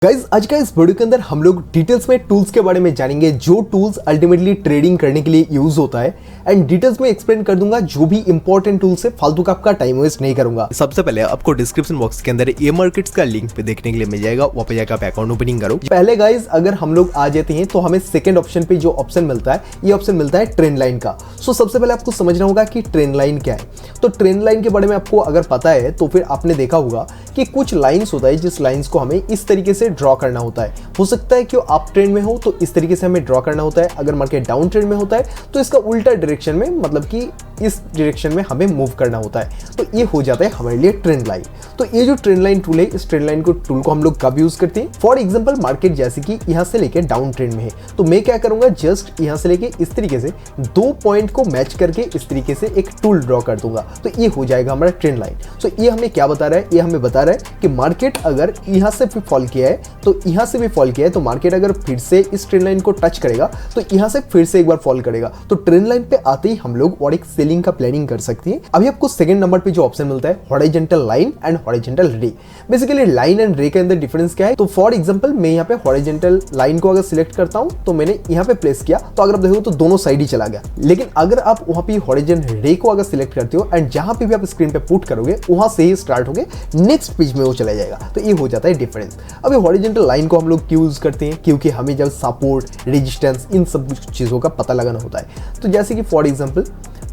Guys आज का इस वीडियो के अंदर हम लोग डिटेल्स में टूल्स के बारे में जानेंगे जो टूल्स अल्टीमेटली ट्रेडिंग करने के लिए यूज होता है एंड डिटेल्स में एक्सप्लेन कर दूंगा जो भी इंपॉर्टेंट टूल्स है, फालतू का आपका टाइम वेस्ट नहीं करूंगा। सबसे पहले आपको डिस्क्रिप्शन बॉक्स के अंदर ए मार्केट्स का लिंक पे देखने के लिए मिल जाएगा, वहां पे जाकर आप अकाउंट ओपनिंग करो। पहले गाइज अगर हम लोग आ जाते हैं तो हमें सेकंड ऑप्शन पे जो ऑप्शन मिलता है ये ऑप्शन मिलता है ट्रेंड लाइन का। सो सबसे पहले आपको समझना होगा कि ट्रेंड लाइन क्या है। तो ट्रेंड लाइन के बारे में आपको अगर पता है तो फिर आपने देखा होगा कि कुछ लाइन्स होता है जिस लाइन्स को हमें इस तरीके से ड्रॉ करना होता है। हो सकता है कि आप ट्रेंड में हो तो इस तरीके से हमें ड्रॉ करना होता है, अगर मार्केट डाउन ट्रेंड में होता है तो इसका उल्टा डायरेक्शन में, मतलब कि इस डायरेक्शन में हमें मूव करना होता है। तो ये हो जाता है हमारे लिए ट्रेंड लाइन। तो ये जो ट्रेंड लाइन टूल है, इस ट्रेंड लाइन को टूल को हम लोग कब यूज करते हैं? फॉर एग्जांपल मार्केट जैसे कि यहाँ से लेके डाउन ट्रेंड में है तो मैं क्या करूंगा, जस्ट यहाँ से लेके इस तरीके से दो पॉइंट को मैच करके इस तरीके से एक टूल ड्रॉ कर दूंगा, तो ये हो जाएगा हमारा ट्रेंड लाइन। तो ये हमें क्या बता रहा है? ये हमें बता रहा है कि मार्केट अगर यहाँ से भी फॉल किया है तो यहाँ से भी फॉल किया है, तो मार्केट अगर फिर से इस ट्रेंड लाइन को टच करेगा तो यहाँ से फिर से एक बार फॉल करेगा। तो ट्रेंड लाइन पे आते ही हम लोग और एक सेलिंग का प्लानिंग कर सकते हैं। अभी आपको सेकंड नंबर पे जो ऑप्शन मिलता है हॉरिजॉन्टल लाइन एंड हॉरिजॉन्टल रे। बेसिकली लाइन एंड रे के अंदर डिफरेंस क्या है? तो फॉर एग्जांपल मैं यहाँ पे हॉरिजॉन्टल लाइन को अगर सिलेक्ट करता हूँ तो मैंने यहाँ पे प्लेस किया तो अगर आप देखो तो दोनों साइड ही चला गया। लेकिन अगर आप वहाँ पे हॉरिजॉन्टल रे को अगर सिलेक्ट करते हो एंड जहाँ पे भी आप स्क्रीन पे पुट करोगे वहां से ही स्टार्ट होके नेक्स्ट पेज में वो चला जाएगा। तो ये हो जाता है डिफरेंस। अभी हॉरिजॉन्टल लाइन को हम लोग क्यों यूज करते हैं? क्योंकि हमें जब सपोर्ट, रेजिस्टेंस, इन सब चीजों का पता लगाना होता है। तो जैसे कि फॉर एग्जांपल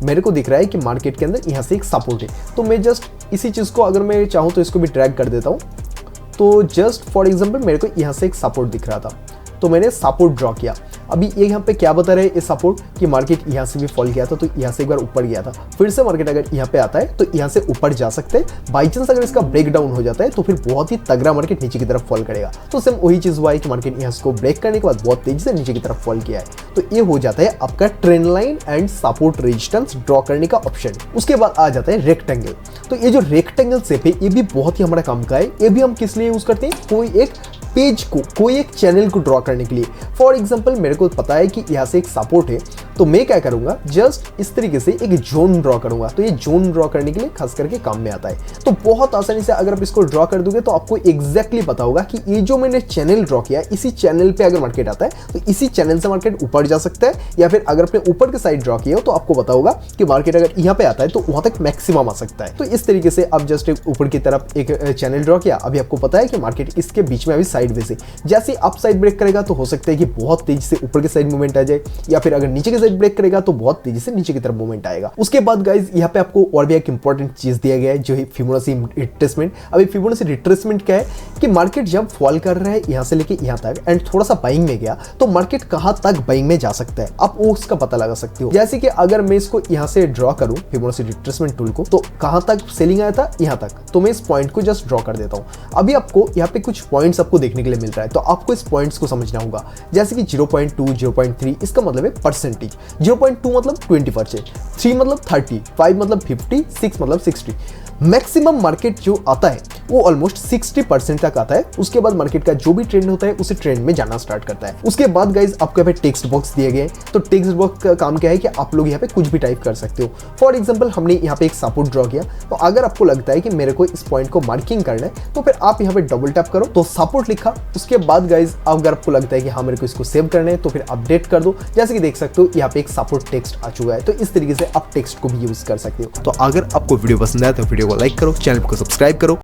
मेरे को दिख रहा है कि मार्केट के अंदर यहाँ से एक सपोर्ट है, तो मैं जस्ट इसी चीज को अगर मैं चाहूँ तो इसको भी ड्रैग कर देता हूँ। तो जस्ट फॉर एग्जांपल मेरे को यहाँ से एक सपोर्ट दिख रहा था तो मैंने सपोर्ट ड्रॉ किया। अभी ये यहाँ पे क्या बता रहे हैं ये सपोर्ट कि मार्केट यहाँ से भी फॉल किया था तो यहाँ से एक बार ऊपर गया था, फिर से मार्केट अगर यहाँ पे आता है तो यहाँ से ऊपर जा सकते हैं। बाई चांस अगर इसका ब्रेक डाउन हो जाता है तो फिर बहुत ही तगड़ा मार्केट नीचे की तरफ फॉल करेगा। तो सेम वही चीज हुआ है कि मार्केट यहाँ को ब्रेक करने के बाद बहुत तेजी से नीचे की तरफ फॉल किया है। तो ये हो जाता है आपका trend line and support resistance draw करने का ऑप्शन। उसके बाद आ जाता है रेक्टेंगल। तो ये जो रेक्टेंगल शेप है ये भी बहुत ही हमारा काम का है। ये भी हम किस लिए यूज करते हैं? कोई एक पेज को, कोई एक चैनल को ड्रॉ करने के लिए। फॉर एग्जांपल मेरे को पता है कि यहाँ से एक सपोर्ट है तो मैं क्या करूंगा, जस्ट इस तरीके से एक जोन ड्रॉ करूंगा। तो ये जोन ड्रॉ करने के लिए खास करके काम में आता है। तो बहुत आसानी से अगर आप इसको ड्रॉ कर दोगे तो आपको एग्जैक्टली पता होगा कि ये जो मैंने चैनल ड्रॉ किया इसी चैनल पे अगर मार्केट आता है तो इसी चैनल से मार्केट ऊपर जा सकता है, या फिर अगर आपने ऊपर के साइड ड्रॉ किया हो तो आपको पता होगा कि मार्केट अगर यहाँ पे आता है तो वहां तक मैक्सिमम आ सकता है। तो इस तरीके से आप जस्ट ऊपर की तरफ एक चैनल ड्रॉ किया। अभी आपको पता है कि मार्केट इसके बीच में अभी साइडवेज है, जैसे अप साइड ब्रेक करेगा तो हो सकता है कि बहुत तेजी से ऊपर के साइड मूवमेंट आ जाए, या फिर अगर नीचे के साइड ब्रेक करेगा तो बहुत तेजी से नीचे की तरफ मूवमेंट आएगा। उसके बाद गाइज यहाँ पे आपको और भी एक इंपॉर्टेंट चीज दिया गया है जो है फिबोनाची रिट्रेसमेंट। अभी फिबोनाची रिट्रेसमेंट क्या है कि मार्केट जब फॉल कर रहा है यहाँ से लेके यहाँ तक एंड थोड़ा सा बाइंग में गया तो मार्केट कहां तक बाइंग में जा सकता है, आप उसका पता लगा सकते हो। जैसे कि अगर मैं इसको यहाँ से ड्रॉ करूं फिबोनाची रिट्रेसमेंट टूल को, तो कहां तक सेलिंग आया था? यहाँ तक। तो मैं इस पॉइंट को जस्ट ड्रॉ कर देता हूं। अभी आपको यहाँ पे कुछ पॉइंट्स आपको देखने के लिए मिल रहा है, तो आपको इस पॉइंट्स को समझना होगा। जैसे कि 0.2, 0.3 इसका मतलब है परसेंटेज। 0.2 मतलब 20%, 3 मतलब 30, 5 मतलब 50, 6 मतलब 60। मैक्सिमम मार्केट जो आता है वो ऑलमोस्ट 60% तक आता है। उसके बाद मार्केट का जो भी ट्रेंड होता है उसे ट्रेंड में जाना स्टार्ट करता है। उसके बाद गाइज आपको यहाँ पे टेक्स्ट बॉक्स दिए गए। तो टेक्स्ट बॉक्स का काम क्या है कि आप लोग यहाँ पे कुछ भी टाइप कर सकते हो। फॉर एग्जांपल हमने यहाँ पे एक सपोर्ट ड्रॉ किया, तो अगर आपको लगता है कि मेरे को इस पॉइंट को मार्किंग करना है तो फिर आप यहाँ पे डबल टैप करो तो सपोर्ट लिखा। उसके बाद गाइज अगर आपको लगता है कि हाँ मेरे को इसको सेव करना है तो फिर अपडेट कर दो। जैसे कि देख सकते हो यहाँ पे एक सपोर्ट टेक्स्ट आ चुका है। तो इस तरीके से आप टेक्स्ट को भी यूज कर सकते हो। तो अगर आपको वीडियो पसंद आया तो वीडियो को लाइक करो, चैनल को सब्सक्राइब करो।